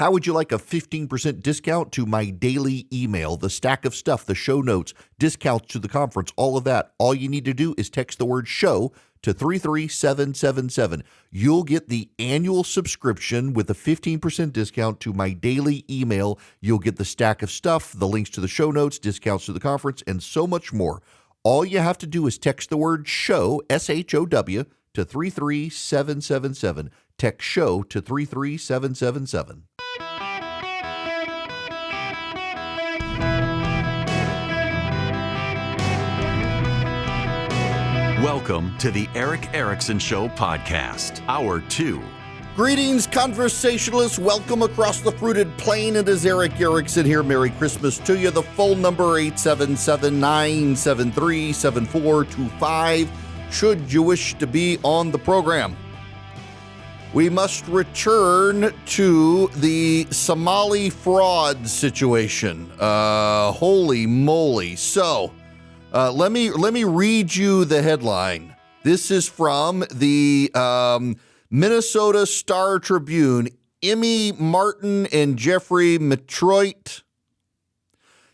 How would you like a 15% discount to my daily email, the stack of stuff, the show notes, discounts to the conference, all of that? All you need to do is text the word show to 33777. You'll get the annual subscription with a 15% discount to my daily email. You'll get the stack of stuff, the links to the show notes, discounts to the conference, and so much more. All you have to do is text the word show, SHOW, to 33777. Text show to 33777. Welcome to the Eric Erickson Show podcast, Hour 2. Greetings, conversationalists. Welcome across the fruited plain. It is Eric Erickson here. Merry Christmas to you. The phone number, 877-973-7425, should you wish to be on the program. We must return to the Somali fraud situation. Holy moly. So, let me read you the headline. This is from the Minnesota Star Tribune. Emmy Martin and Jeffrey Metroit.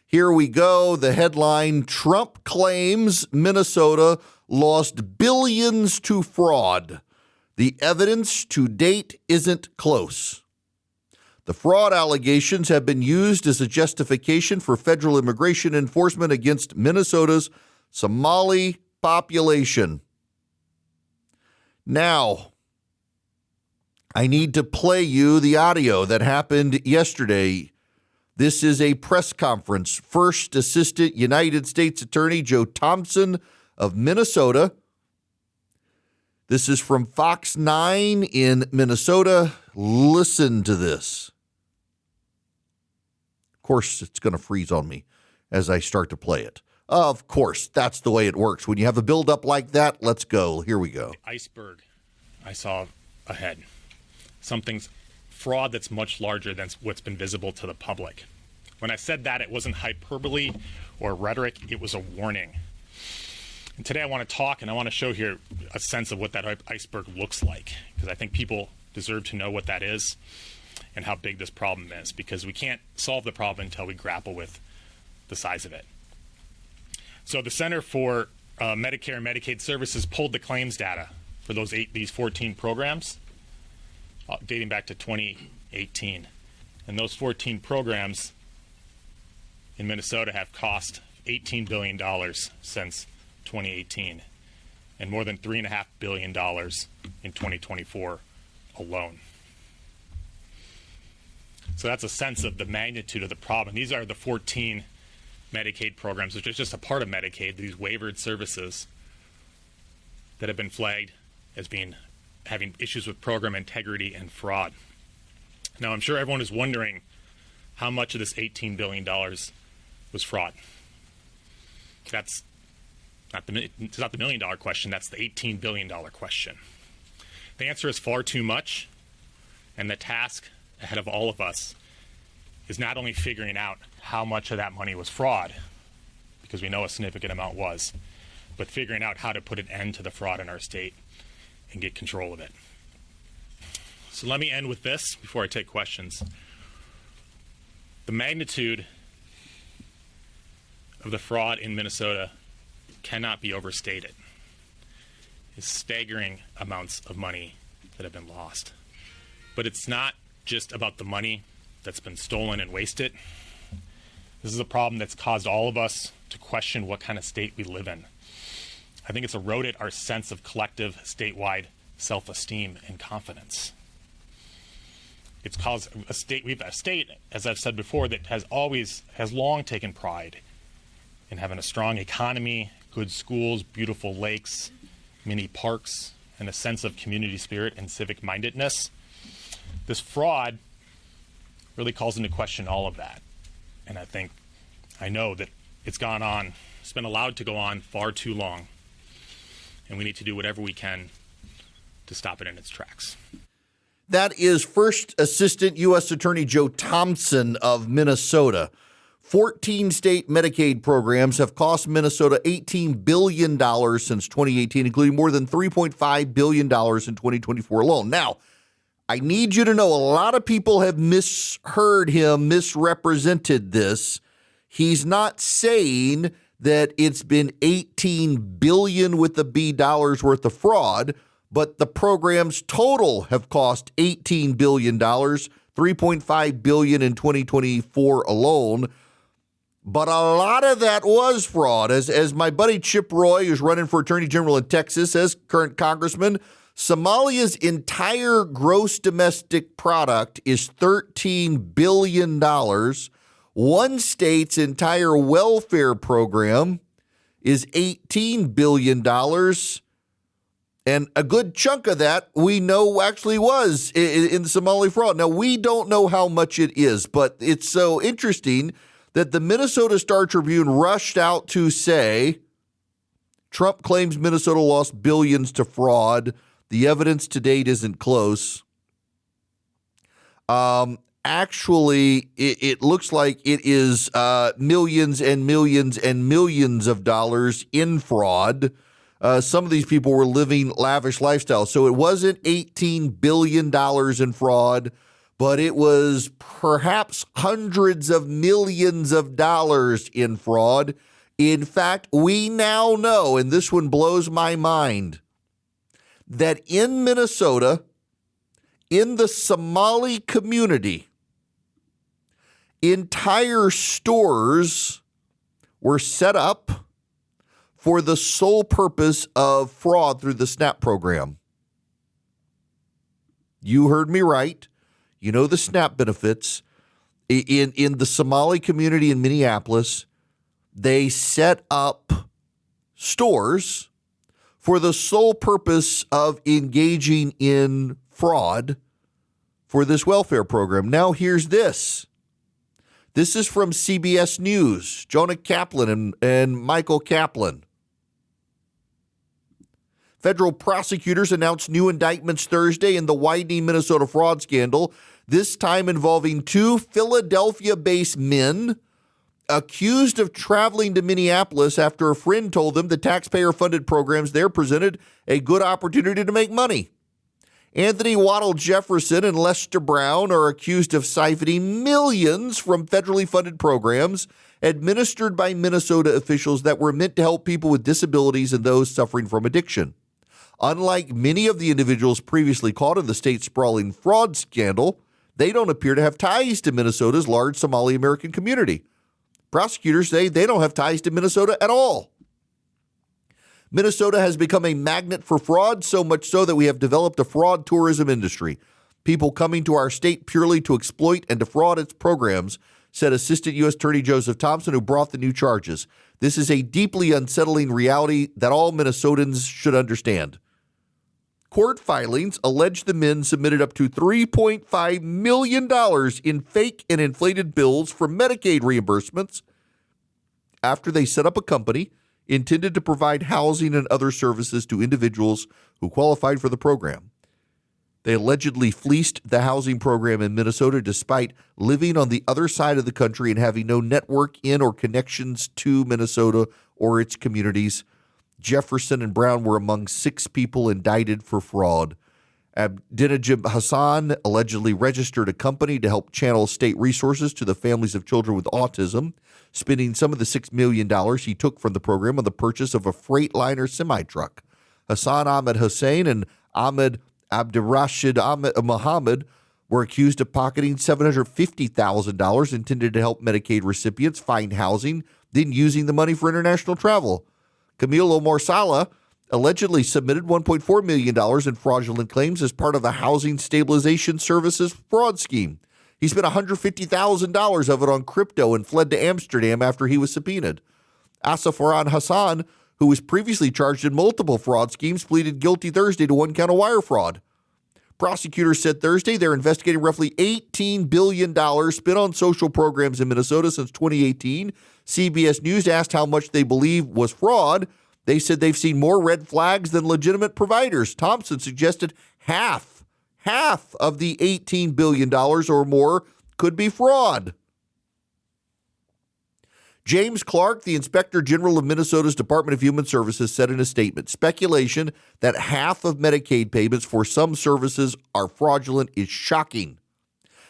Here we go. The headline: Trump claims Minnesota lost billions to fraud. The evidence to date isn't close. The fraud allegations have been used as a justification for federal immigration enforcement against Minnesota's Somali population. Now, I need to play you the audio that happened yesterday. This is a press conference. First Assistant United States Attorney Joe Thompson of Minnesota. This is from Fox 9 in Minnesota. Listen to this. Of course, it's going to freeze on me as I start to play it. Of course, that's the way it works. When you have a buildup like that, let's go. Here we go. The iceberg I saw ahead. Something's fraud that's much larger than what's been visible to the public. When I said that, it wasn't hyperbole or rhetoric. It was a warning. And today I want to talk and I want to show here a sense of what that iceberg looks like, because I think people deserve to know what that is and how big this problem is, because we can't solve the problem until we grapple with the size of it. So the Center for Medicare and Medicaid Services pulled the claims data for these 14 programs dating back to 2018. And those 14 programs in Minnesota have cost $18 billion since 2018, and more than $3.5 billion in 2024 alone. So that's a sense of the magnitude of the problem. These are the 14 Medicaid programs, which is just a part of Medicaid, these waivered services that have been flagged as having issues with program integrity and fraud. Now, I'm sure everyone is wondering how much of this $18 billion was fraud. That's it's not the $1 million question, that's the $18 billion question. The answer is far too much, and the task ahead of all of us is not only figuring out how much of that money was fraud, because we know a significant amount was, but figuring out how to put an end to the fraud in our state and get control of it. So let me end with this before I take questions. The magnitude of the fraud in Minnesota cannot be overstated. It's staggering amounts of money that have been lost. But it's not just about the money that's been stolen and wasted. This is a problem that's caused all of us to question what kind of state we live in. I think it's eroded our sense of collective statewide self-esteem and confidence. It's caused a state, as I've said before, that has long taken pride in having a strong economy, good schools, beautiful lakes, mini parks, and a sense of community spirit and civic mindedness. This fraud really calls into question all of that. And I know that it's gone on, it's been allowed to go on far too long. And we need to do whatever we can to stop it in its tracks. That is First Assistant U.S. Attorney Joe Thompson of Minnesota. 14 state Medicaid programs have cost Minnesota $18 billion since 2018, including more than $3.5 billion in 2024 alone. Now, I need you to know a lot of people have misheard him, misrepresented this. He's not saying that it's been $18 billion with the B dollars worth of fraud, but the programs total have cost $18 billion, $3.5 billion in 2024 alone. But a lot of that was fraud. As my buddy Chip Roy, who's running for Attorney General in Texas, says, current congressman, Somalia's entire gross domestic product is $13 billion. One state's entire welfare program is $18 billion. And a good chunk of that we know actually was in the Somali fraud. Now, we don't know how much it is, but it's so interesting that the Minnesota Star Tribune rushed out to say Trump claims Minnesota lost billions to fraud. The evidence to date isn't close. Actually, it looks like it is millions and millions and millions of dollars in fraud. Some of these people were living lavish lifestyles. So it wasn't $18 billion in fraud, but it was perhaps hundreds of millions of dollars in fraud. In fact, we now know, and this one blows my mind, that in Minnesota, in the Somali community, entire stores were set up for the sole purpose of fraud through the SNAP program. You heard me right. You know the SNAP benefits. In the Somali community in Minneapolis, they set up stores for the sole purpose of engaging in fraud for this welfare program. Now, here's this. This is from CBS News, Jonah Kaplan and Michael Kaplan. Federal prosecutors announced new indictments Thursday in the widening Minnesota fraud scandal, this time involving two Philadelphia-based men accused of traveling to Minneapolis after a friend told them the taxpayer-funded programs there presented a good opportunity to make money. Anthony Waddle Jefferson and Lester Brown are accused of siphoning millions from federally funded programs administered by Minnesota officials that were meant to help people with disabilities and those suffering from addiction. Unlike many of the individuals previously caught in the state's sprawling fraud scandal, they don't appear to have ties to Minnesota's large Somali American community. Prosecutors say they don't have ties to Minnesota at all. Minnesota has become a magnet for fraud, so much so that we have developed a fraud tourism industry. People coming to our state purely to exploit and defraud its programs, said Assistant U.S. Attorney Joseph Thompson, who brought the new charges. This is a deeply unsettling reality that all Minnesotans should understand. Court filings allege the men submitted up to $3.5 million in fake and inflated bills for Medicaid reimbursements after they set up a company intended to provide housing and other services to individuals who qualified for the program. They allegedly fleeced the housing program in Minnesota despite living on the other side of the country and having no network in or connections to Minnesota or its communities. Jefferson and Brown were among 6 people indicted for fraud. Abdinajib Hassan allegedly registered a company to help channel state resources to the families of children with autism, spending some of the $6 million he took from the program on the purchase of a Freightliner semi-truck. Hassan Ahmed Hussein and Ahmed Abdirashid Mohammed were accused of pocketing $750,000 intended to help Medicaid recipients find housing, then using the money for international travel. Camille Omar Salah allegedly submitted $1.4 million in fraudulent claims as part of the Housing Stabilization Services fraud scheme. He spent $150,000 of it on crypto and fled to Amsterdam after he was subpoenaed. Asafaran Hassan, who was previously charged in multiple fraud schemes, pleaded guilty Thursday to 1 count of wire fraud. Prosecutors said Thursday they're investigating roughly $18 billion spent on social programs in Minnesota since 2018. CBS News asked how much they believe was fraud. They said they've seen more red flags than legitimate providers. Thompson suggested half of the $18 billion or more could be fraud. James Clark, the Inspector General of Minnesota's Department of Human Services, said in a statement, speculation that half of Medicaid payments for some services are fraudulent is shocking.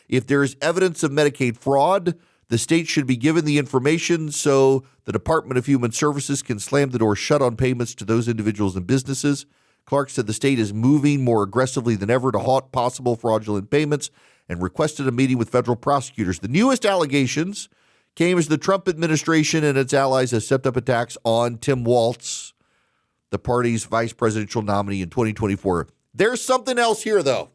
If there is evidence of Medicaid fraud, the state should be given the information so the Department of Human Services can slam the door shut on payments to those individuals and businesses. Clark said the state is moving more aggressively than ever to halt possible fraudulent payments and requested a meeting with federal prosecutors. The newest allegations came as the Trump administration and its allies have stepped up attacks on Tim Walz, the party's vice presidential nominee in 2024. There's something else here, though.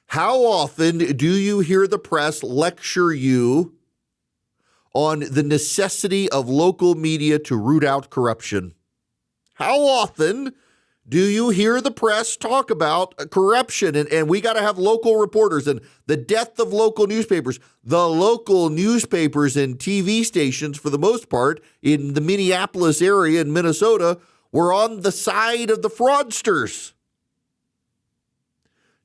How often do you hear the press lecture you on the necessity of local media to root out corruption? How often do you hear the press talk about corruption and we got to have local reporters and the death of local newspapers? The local newspapers and TV stations, for the most part, in the Minneapolis area in Minnesota, were on the side of the fraudsters.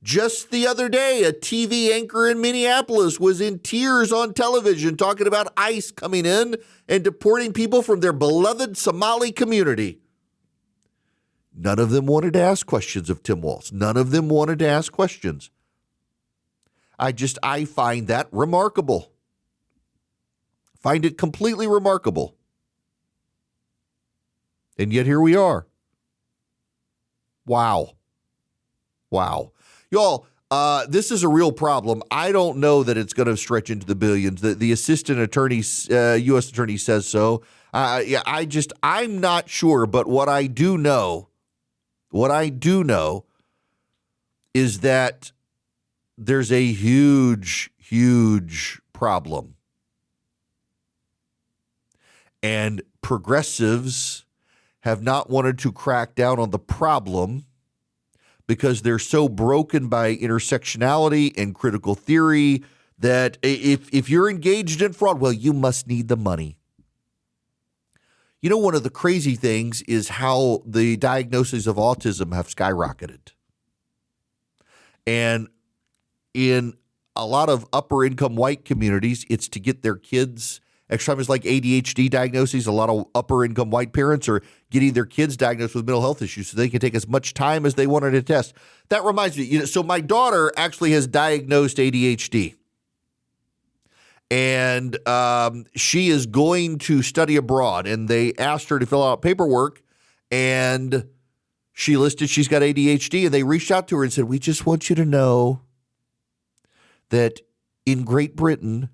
Just the other day, a TV anchor in Minneapolis was in tears on television talking about ICE coming in and deporting people from their beloved Somali community. None of them wanted to ask questions of Tim Walz. None of them wanted to ask questions. I find that remarkable. Find it completely remarkable. And yet here we are. Wow. Y'all, this is a real problem. I don't know that it's going to stretch into the billions. The assistant attorney, U.S. attorney says so. I'm not sure. But what I do know is that there's a huge, huge problem. And progressives have not wanted to crack down on the problem because they're so broken by intersectionality and critical theory that if you're engaged in fraud, well, you must need the money. You know, one of the crazy things is how the diagnoses of autism have skyrocketed. And in a lot of upper income white communities, it's to get their kids extremities like ADHD diagnoses. A lot of upper income white parents are getting their kids diagnosed with mental health issues so they can take as much time as they want on a test. That reminds me, so my daughter actually has diagnosed ADHD. And she is going to study abroad, and they asked her to fill out paperwork, and she listed she's got ADHD, and they reached out to her and said, we just want you to know that in Great Britain,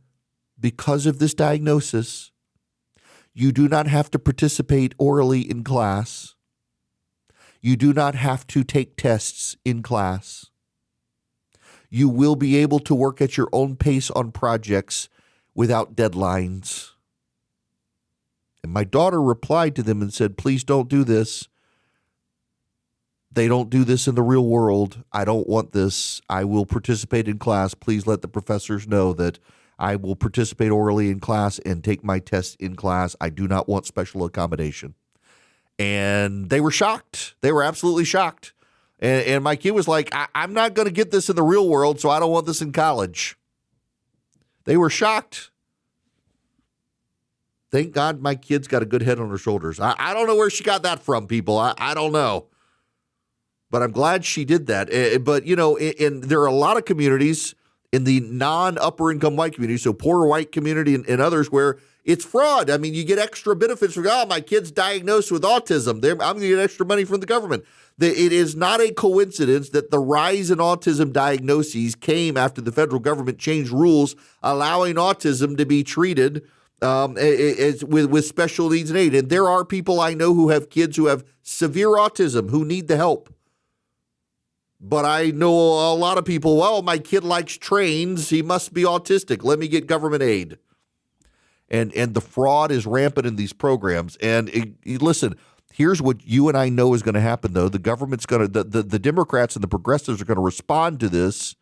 because of this diagnosis, you do not have to participate orally in class. You do not have to take tests in class. You will be able to work at your own pace on projects without deadlines. And my daughter replied to them and said, please don't do this. They don't do this in the real world. I don't want this. I will participate in class. Please let the professors know that I will participate orally in class and take my tests in class. I do not want special accommodation. And they were shocked. They were absolutely shocked. And my kid was like, I'm not going to get this in the real world, so I don't want this in college. They were shocked. Thank God my kid's got a good head on her shoulders. I don't know where she got that from, people. I don't know. But I'm glad she did that. But, you know, there are a lot of communities in the non-upper income white community, so poor white community and others where it's fraud. I mean, you get extra benefits from, my kid's diagnosed with autism. I'm going to get extra money from the government. It is not a coincidence that the rise in autism diagnoses came after the federal government changed rules allowing autism to be treated with special needs and aid. And there are people I know who have kids who have severe autism who need the help. But I know a lot of people, well, my kid likes trains. He must be autistic. Let me get government aid. And the fraud is rampant in these programs. And listen, here's what you and I know is going to happen, though. The government's going to, the Democrats and the progressives are going to respond to this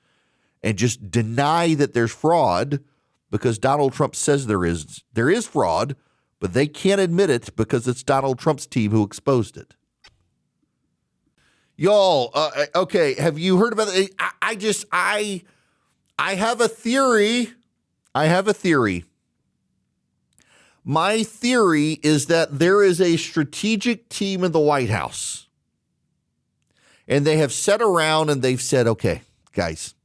and just deny that there's fraud because Donald Trump says there is fraud, but they can't admit it because it's Donald Trump's team who exposed it. Y'all, okay, have you heard about it? I have a theory. My theory is that there is a strategic team in the White House, and they have sat around and they've said, okay, guys,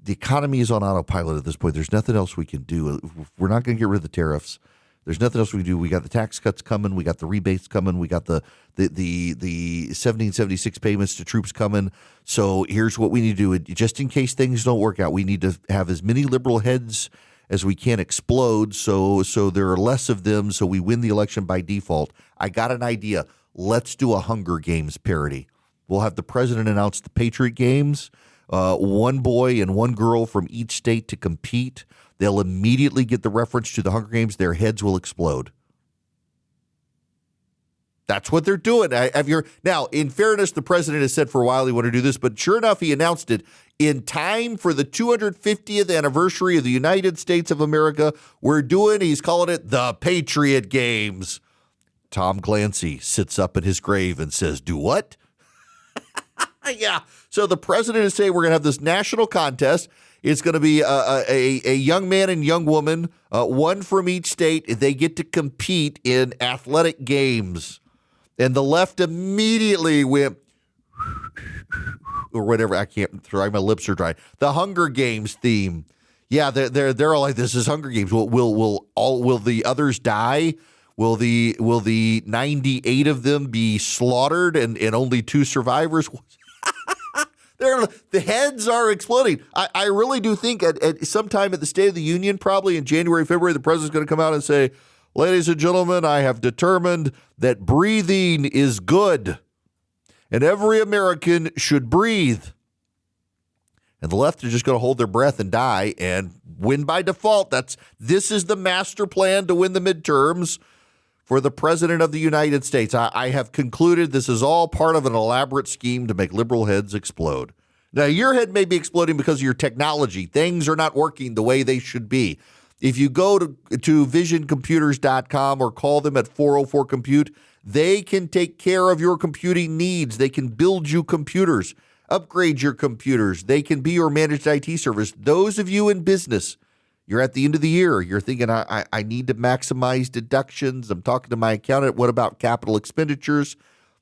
the economy is on autopilot at this point. There's nothing else we can do. We're not going to get rid of the tariffs. There's nothing else we can do. We got the tax cuts coming. We got the rebates coming. We got the 1776 payments to troops coming. So here's what we need to do. Just in case things don't work out, we need to have as many liberal heads as we can explode so there are less of them so we win the election by default. I got an idea. Let's do a Hunger Games parody. We'll have the president announce the Patriot Games, one boy and one girl from each state to compete. They'll immediately get the reference to the Hunger Games. Their heads will explode. That's what they're doing. Now, in fairness, the president has said for a while he wanted to do this, but sure enough, he announced it in time for the 250th anniversary of the United States of America. He's calling it the Patriot Games. Tom Clancy sits up in his grave and says, do what? Yeah. So the president is saying we're going to have this national contest. It's going to be a young man and young woman, one from each state. They get to compete in athletic games. And the left immediately went, or whatever. I can't. Sorry, my lips are dry. The Hunger Games theme. Yeah, they're all like, this is Hunger Games. Will the others die? Will the 98 of them be slaughtered and only 2 survivors? The heads are exploding. I really do think at sometime at the State of the Union, probably in January, February, the president's going to come out and say, ladies and gentlemen, I have determined that breathing is good and every American should breathe. And the left is just going to hold their breath and die and win by default. This is the master plan to win the midterms for the president of the United States. I have concluded this is all part of an elaborate scheme to make liberal heads explode. Now, your head may be exploding because of your technology. Things are not working the way they should be. If you go to visioncomputers.com or call them at 404-COMPUTE, they can take care of your computing needs. They can build you computers, upgrade your computers. They can be your managed IT service. Those of you in business, you're at the end of the year. You're thinking, I need to maximize deductions. I'm talking to my accountant. What about capital expenditures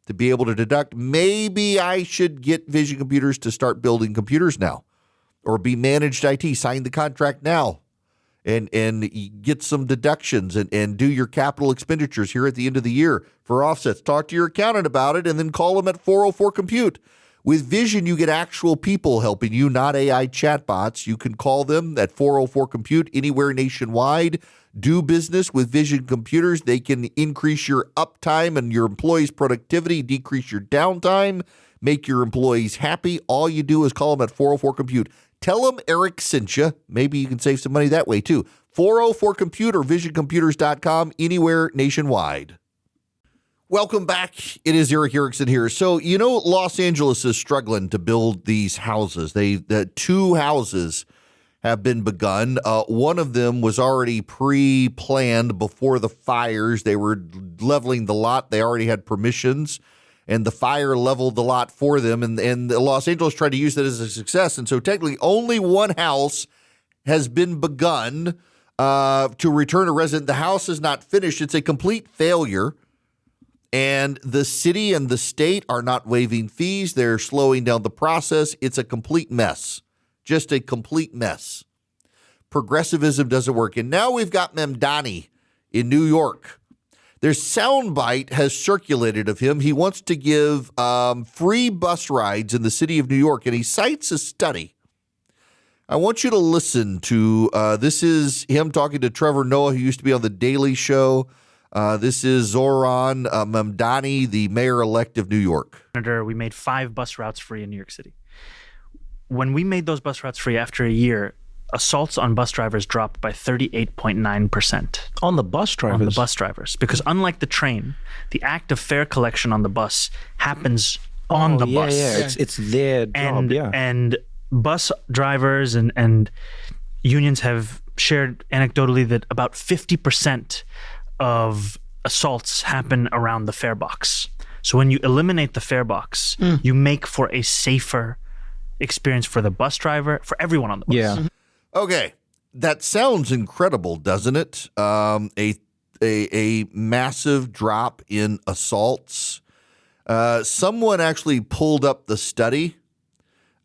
to be able to deduct? Maybe I should get Vision Computers to start building computers now or be managed IT. Sign the contract now and get some deductions and do your capital expenditures here at the end of the year for offsets. Talk to your accountant about it and then call them at 404-COMPUTE. With Vision, you get actual people helping you, not AI chatbots. You can call them at 404-COMPUTE anywhere nationwide. Do business with Vision Computers. They can increase your uptime and your employees' productivity, decrease your downtime, make your employees happy. All you do is call them at 404-COMPUTE. Tell them Eric sent you. Maybe you can save some money that way, too. 404-COMPUTE or visioncomputers.com, anywhere nationwide. Welcome back. It is Eric Erickson here. So, Los Angeles is struggling to build these houses. The 2 houses have been begun. One of them was already pre-planned before the fires. They were leveling the lot. They already had permissions, and the fire leveled the lot for them. And Los Angeles tried to use that as a success. And so technically only one house has been begun to return a resident. The house is not finished. It's a complete failure. And the city and the state are not waiving fees. They're slowing down the process. It's a complete mess. Just a complete mess. Progressivism doesn't work. And now we've got Mamdani in New York. Their soundbite has circulated of him. He wants to give free bus rides in the city of New York, and he cites a study. I want you to listen to, this is him talking to Trevor Noah, who used to be on The Daily Show. This is Zohran Mamdani, the mayor-elect of New York. We made 5 bus routes free in New York City. When we made those bus routes free after a year, assaults on bus drivers dropped by 38.9%. On the bus drivers? On the bus drivers. Because unlike the train, the act of fare collection on the bus happens on the bus. Yeah. It's their job, And bus drivers and unions have shared anecdotally that about 50% of assaults happen around the fare box. So when you eliminate the fare box, you make for a safer experience for the bus driver, for everyone on the bus. Yeah. Okay. that sounds incredible, doesn't it? A massive drop in assaults. Someone actually pulled up the study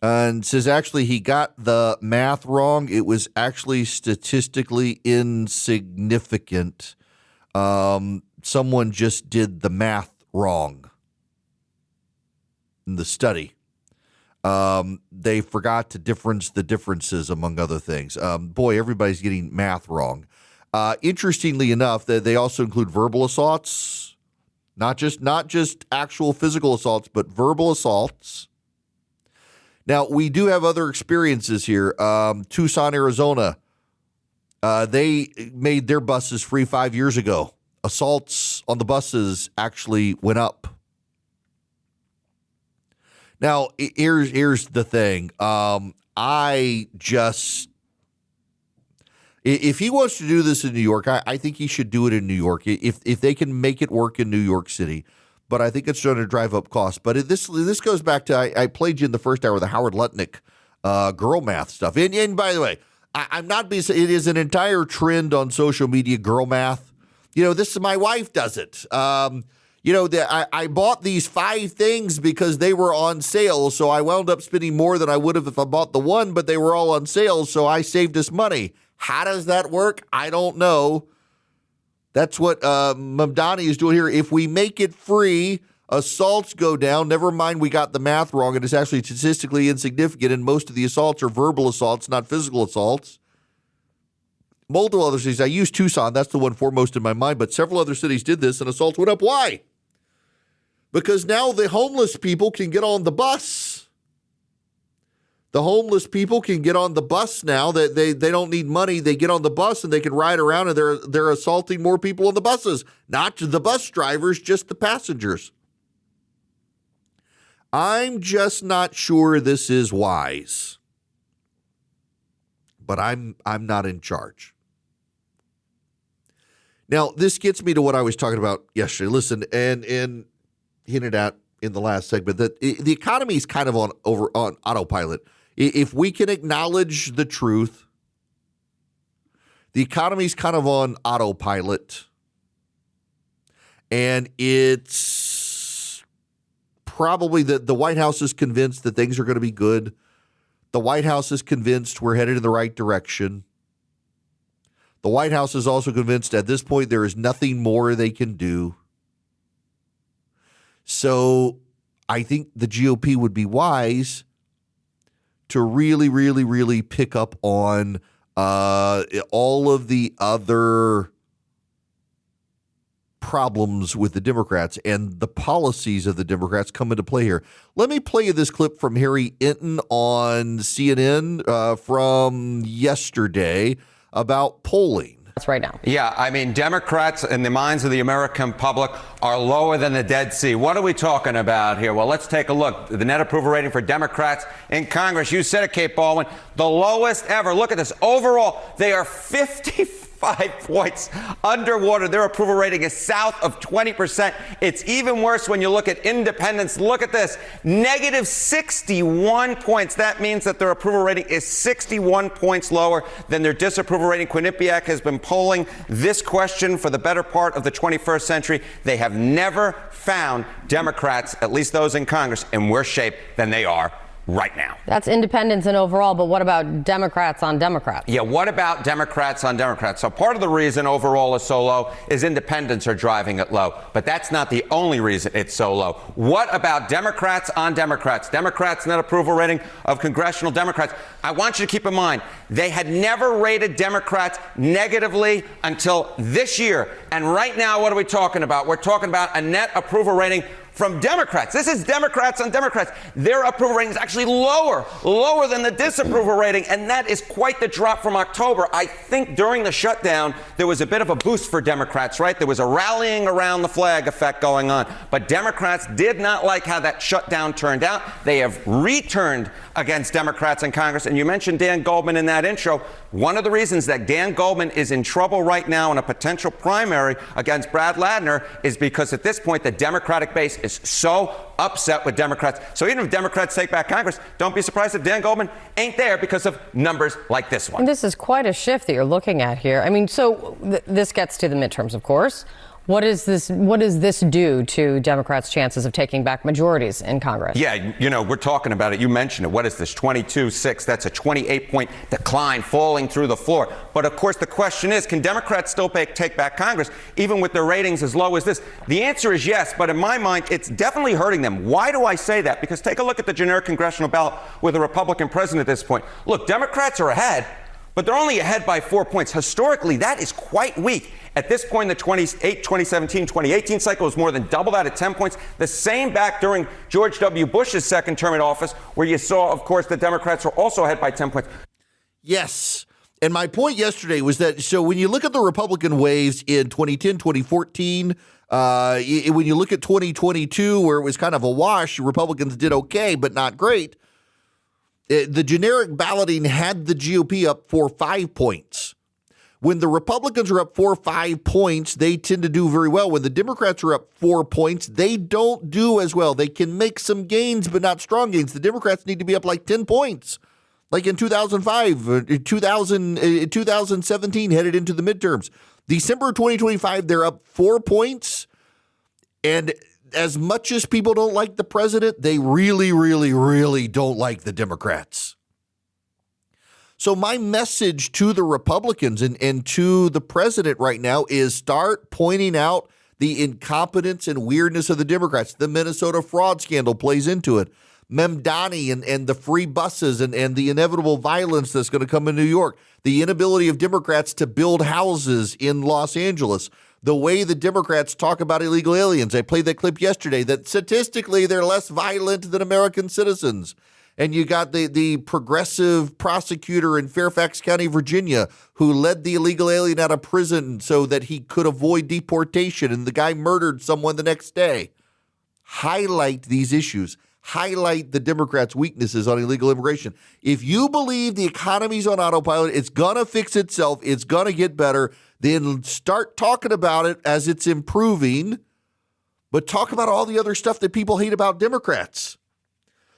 and says actually he got the math wrong. It was actually statistically insignificant. Someone just did the math wrong in the study. They forgot to difference the differences, among other things. Boy, everybody's getting math wrong. Interestingly enough, they also include verbal assaults, not just actual physical assaults, but verbal assaults. Now, we do have other experiences here. Tucson, Arizona, they made their buses free 5 years ago. Assaults on the buses actually went up. Now, here's the thing. If he wants to do this in New York, I think he should do it in New York. If they can make it work in New York City. But I think it's going to drive up costs. But this goes back to, I played you in the first hour, the Howard Lutnick girl math stuff. And by the way, I'm not being, it is an entire trend on social media, girl math. This is my wife does it. I bought these 5 things because they were on sale. So I wound up spending more than I would have if I bought the one, but they were all on sale. So I saved us money. How does that work? I don't know. That's what Mamdani is doing here. If we make it free, assaults go down. Never mind we got the math wrong. It is actually statistically insignificant, and most of the assaults are verbal assaults, not physical assaults. Multiple other cities. I used Tucson. That's the one foremost in my mind, but several other cities did this, and assaults went up. Why? Because now the homeless people can get on the bus. The homeless people can get on the bus now. That they don't need money. They get on the bus and they can ride around, and they're assaulting more people on the buses. Not the bus drivers, just the passengers. I'm just not sure this is wise. But I'm not in charge. Now, this gets me to what I was talking about yesterday. Listen, and hinted at in the last segment that the economy is kind of on autopilot. If we can acknowledge the truth, the economy is kind of on autopilot, and it's probably the White House is convinced that things are going to be good. The White House is convinced we're headed in the right direction. The White House is also convinced at this point there is nothing more they can do. So I think the GOP would be wise to really, really, really pick up on all of the other problems with the Democrats, and the policies of the Democrats come into play here. Let me play you this clip from Harry Enton on CNN from yesterday about polling. That's right now. Yeah, I mean, Democrats in the minds of the American public are lower than the Dead Sea. What are we talking about here? Well, let's take a look. The net approval rating for Democrats in Congress, you said it, Kate Baldwin, the lowest ever. Look at this. Overall, they are 55 points underwater. Their approval rating is south of 20%. It's even worse when you look at independents. Look at this. Negative 61 points. That means that their approval rating is 61 points lower than their disapproval rating. Quinnipiac has been polling this question for the better part of the 21st century. They have never found Democrats, at least those in Congress, in worse shape than they are right now. That's independents and overall, but what about Democrats on Democrats? Yeah, what about Democrats on Democrats? So part of the reason overall is so low is independents are driving it low, but that's not the only reason it's so low. What about Democrats on Democrats? Democrats net approval rating of congressional Democrats. I want you to keep in mind, they had never rated Democrats negatively until this year. And right now, what are we talking about? We're talking about a net approval rating from Democrats. This is Democrats on Democrats. Their approval rating is actually lower than the disapproval rating, and that is quite the drop from October. I think during the shutdown, there was a bit of a boost for Democrats, right? There was a rallying around the flag effect going on, but Democrats did not like how that shutdown turned out. They have returned against Democrats in Congress, and you mentioned Dan Goldman in that intro. One of the reasons that Dan Goldman is in trouble right now in a potential primary against Brad Ladner is because at this point, the Democratic base is so upset with Democrats. So even if Democrats take back Congress, don't be surprised if Dan Goldman ain't there because of numbers like this one. And this is quite a shift that you're looking at here. I mean, so this gets to the midterms, of course. What does this do to Democrats' chances of taking back majorities in Congress? Yeah, you know, we're talking about it. You mentioned it. What is this? 22-6. That's a 28-point decline falling through the floor. But of course, the question is, can Democrats still take back Congress, even with their ratings as low as this? The answer is yes, but in my mind, it's definitely hurting them. Why do I say that? Because take a look at the generic congressional ballot with a Republican president at this point. Look, Democrats are ahead, but they're only ahead by 4 points. Historically, that is quite weak. At this point in the 2017, 2018 cycle is more than double that at 10 points. The same back during George W. Bush's second term in office, where you saw, of course, the Democrats were also ahead by 10 points. Yes. And my point yesterday was that, so when you look at the Republican waves in 2010, 2014, when you look at 2022, where it was kind of a wash, Republicans did okay, but not great. The generic balloting had the GOP up for 5 points. When the Republicans are up 4 or 5 points, they tend to do very well. When the Democrats are up 4 points, they don't do as well. They can make some gains, but not strong gains. The Democrats need to be up like 10 points, like in 2005, 2017, headed into the midterms. December 2025, they're up 4 points. And as much as people don't like the president, they really, really, really don't like the Democrats. So my message to the Republicans and to the president right now is start pointing out the incompetence and weirdness of the Democrats. The Minnesota fraud scandal plays into it. Mamdani and the free buses and the inevitable violence that's going to come in New York. The inability of Democrats to build houses in Los Angeles. The way the Democrats talk about illegal aliens. I played that clip yesterday that statistically they're less violent than American citizens. And you got the progressive prosecutor in Fairfax County, Virginia, who led the illegal alien out of prison so that he could avoid deportation, and the guy murdered someone the next day. Highlight these issues. Highlight the Democrats' weaknesses on illegal immigration. If you believe the economy's on autopilot, it's going to fix itself, it's going to get better, then start talking about it as it's improving, but talk about all the other stuff that people hate about Democrats.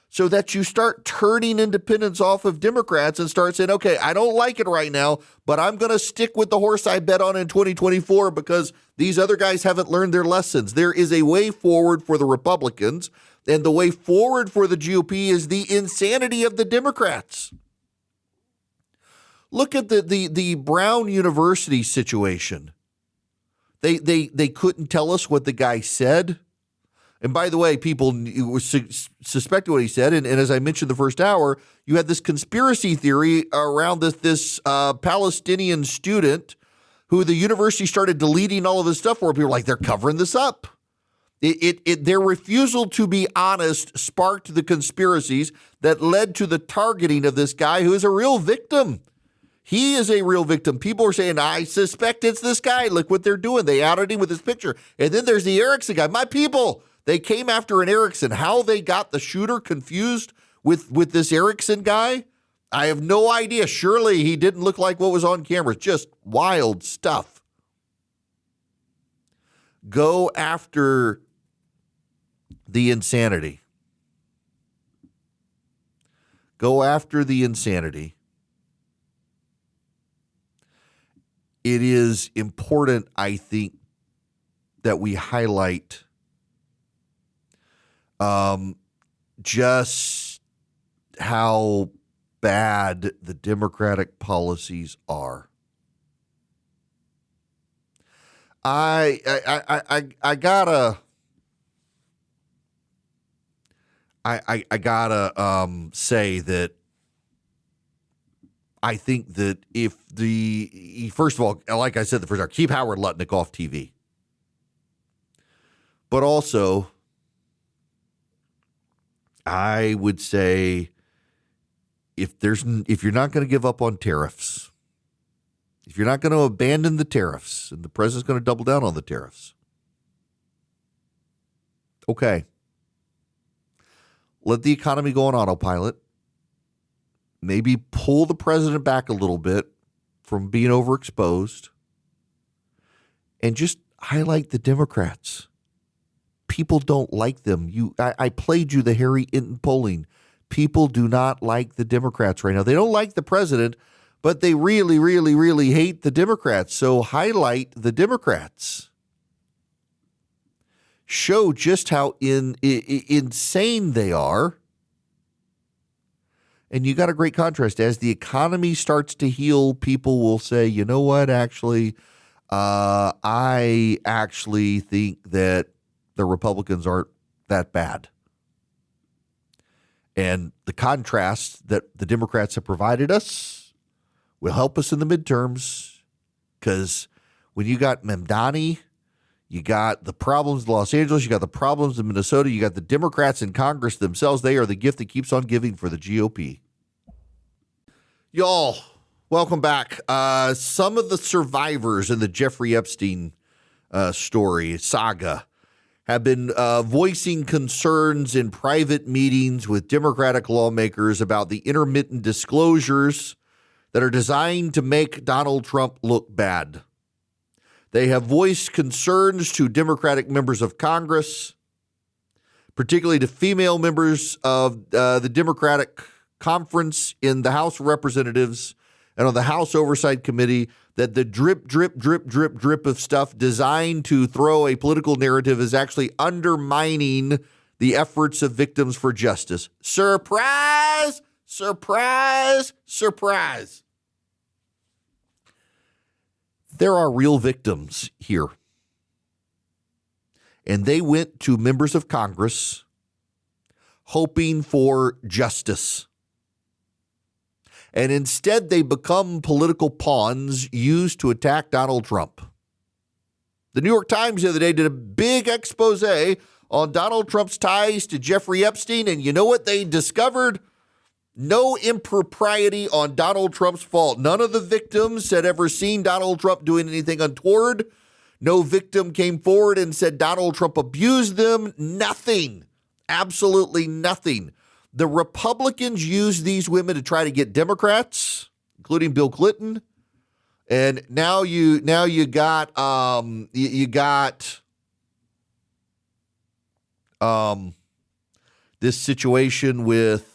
So that you start turning independents off of Democrats and start saying, okay, I don't like it right now, but I'm going to stick with the horse I bet on in 2024 because these other guys haven't learned their lessons. There is a way forward for the Republicans, and the way forward for the GOP is the insanity of the Democrats. Look at the Brown University situation. They couldn't tell us what the guy said. And by the way, people suspected what he said. And as I mentioned the first hour, you had this conspiracy theory around this Palestinian student who the university started deleting all of his stuff for. People were like, they're covering this up. Their refusal to be honest sparked the conspiracies that led to the targeting of this guy who is a real victim. He is a real victim. People are saying, I suspect it's this guy. Look what they're doing. They outed him with his picture. And then there's the Erickson guy. My people. They came after an Erickson. How they got the shooter confused with this Erickson guy, I have no idea. Surely he didn't look like what was on camera. Just wild stuff. Go after the insanity. Go after the insanity. It is important, I think, that we highlight just how bad the Democratic policies are. I gotta say that I think that if first of all, like I said the first hour, keep Howard Lutnick off TV, but also I would say if you're not going to give up on tariffs, if you're not going to abandon the tariffs, and the president's going to double down on the tariffs, okay, let the economy go on autopilot. Maybe pull the president back a little bit from being overexposed, and just highlight the Democrats. people don't like them. I played you the Harry Inton polling. People do not like the Democrats right now. They don't like the president, but they really, really, really hate the Democrats. So highlight the Democrats. Show just how insane they are. And you got a great contrast. As the economy starts to heal, people will say, you know what, actually, I actually think that the Republicans aren't that bad. And the contrast that the Democrats have provided us will help us in the midterms, because when you got Mamdani, you got the problems in Los Angeles, you got the problems in Minnesota, you got the Democrats in Congress themselves. They are the gift that keeps on giving for the GOP. Y'all, welcome back. Some of the survivors in the Jeffrey Epstein saga have been voicing concerns in private meetings with Democratic lawmakers about the intermittent disclosures that are designed to make Donald Trump look bad. They have voiced concerns to Democratic members of Congress, particularly to female members of the Democratic conference in the House of Representatives and on the House Oversight Committee, that the drip of stuff designed to throw a political narrative is actually undermining the efforts of victims for justice. Surprise! Surprise! Surprise! There are real victims here. And they went to members of Congress hoping for justice. And instead, they become political pawns used to attack Donald Trump. The New York Times the other day did a big expose on Donald Trump's ties to Jeffrey Epstein. And you know what they discovered? No impropriety on Donald Trump's fault. None of the victims had ever seen Donald Trump doing anything untoward. No victim came forward and said Donald Trump abused them. Nothing. Absolutely nothing. The Republicans used these women to try to get Democrats, including Bill Clinton. And now you got this situation with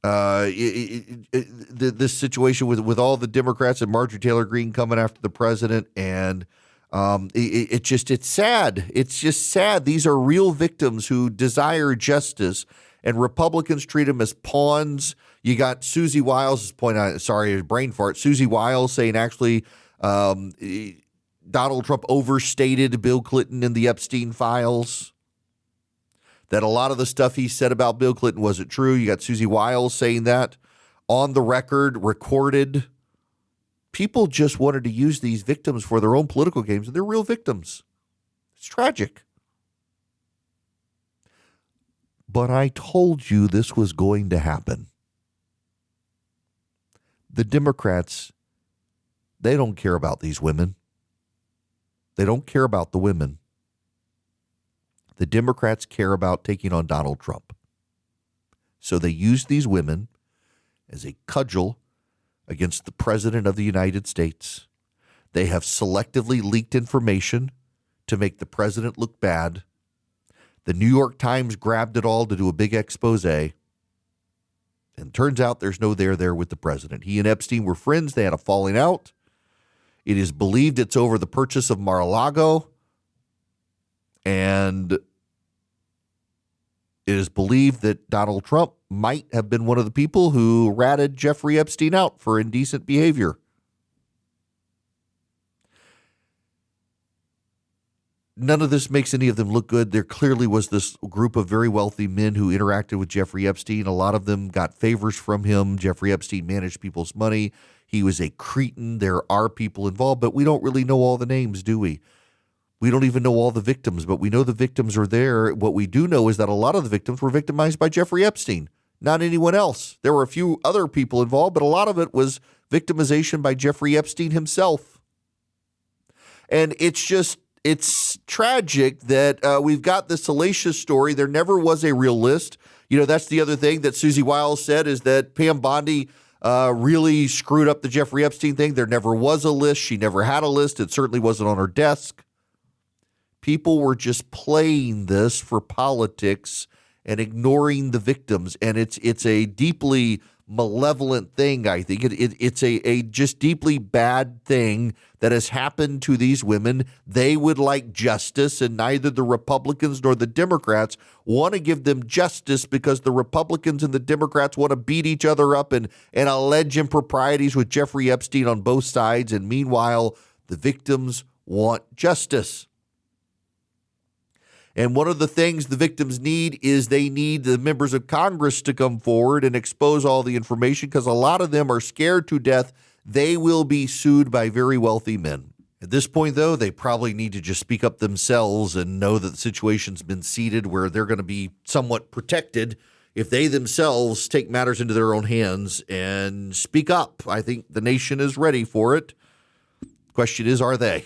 this situation with all the Democrats and Marjorie Taylor Greene coming after the president, and it's sad. It's just sad. These are real victims who desire justice, and Republicans treat them as pawns. You got Susie Wiles' point on, brain fart. Susie Wiles saying actually Donald Trump overstated Bill Clinton in the Epstein files, that a lot of the stuff he said about Bill Clinton wasn't true. You got Susie Wiles saying that on the record, recorded. People just wanted to use these victims for their own political games, and they're real victims. It's tragic. But I told you this was going to happen. The Democrats, they don't care about these women. They don't care about the women. The Democrats care about taking on Donald Trump. So they use these women as a cudgel against the President of the United States. They have selectively leaked information to make the president look bad. The New York Times grabbed it all to do a big expose. And turns out there's no there with the president. He and Epstein were friends. They had a falling out. It is believed it's over the purchase of Mar-a-Lago. And it is believed that Donald Trump might have been one of the people who ratted Jeffrey Epstein out for indecent behavior. None of this makes any of them look good. There clearly was this group of very wealthy men who interacted with Jeffrey Epstein. A lot of them got favors from him. Jeffrey Epstein managed people's money. He was a cretin. There are people involved, but we don't really know all the names, do we? We don't even know all the victims, but we know the victims are there. What we do know is that a lot of the victims were victimized by Jeffrey Epstein, not anyone else. There were a few other people involved, but a lot of it was victimization by Jeffrey Epstein himself. And it's tragic that we've got this salacious story. There never was a real list. You know, that's the other thing that Susie Wiles said, is that Pam Bondi really screwed up the Jeffrey Epstein thing. There never was a list. She never had a list. It certainly wasn't on her desk. People were just playing this for politics and ignoring the victims. And it's a deeply malevolent thing, I think. It's a just deeply bad thing that has happened to these women. They would like justice, and neither the Republicans nor the Democrats want to give them justice because the Republicans and the Democrats want to beat each other up and allege improprieties with Jeffrey Epstein on both sides. And meanwhile, the victims want justice. And one of the things the victims need is they need the members of Congress to come forward and expose all the information, because a lot of them are scared to death they will be sued by very wealthy men. At this point, though, they probably need to just speak up themselves and know that the situation's been seeded where they're going to be somewhat protected if they themselves take matters into their own hands and speak up. I think the nation is ready for it. Question is, are they?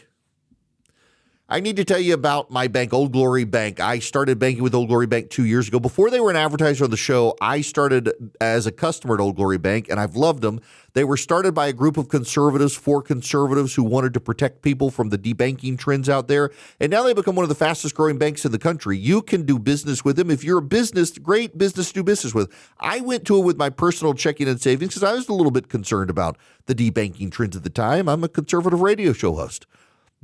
I need to tell you about my bank, Old Glory Bank. I started banking with Old Glory Bank 2 years ago. Before they were an advertiser on the show, I started as a customer at Old Glory Bank, and I've loved them. They were started by a group of conservatives, for conservatives who wanted to protect people from the debanking trends out there. And now they've become one of the fastest growing banks in the country. You can do business with them. If you're a business, great business to do business with. I went to it with my personal checking and savings because I was a little bit concerned about the debanking trends at the time. I'm a conservative radio show host.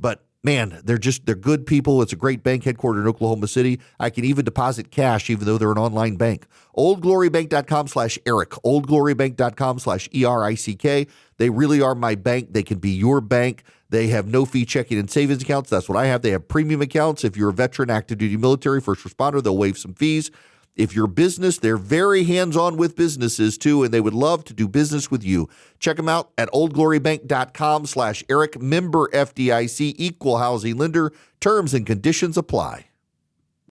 But man, they're good people. It's a great bank headquartered in Oklahoma City. I can even deposit cash even though they're an online bank. OldGloryBank.com/Eric. OldGloryBank.com/ERICK. They really are my bank. They can be your bank. They have no-fee checking and savings accounts. That's what I have. They have premium accounts. If you're a veteran, active duty military, first responder, they'll waive some fees. If you're business, they're very hands-on with businesses too, and they would love to do business with you. Check them out at oldglorybank.com/Eric, member FDIC, equal housing lender. Terms and conditions apply.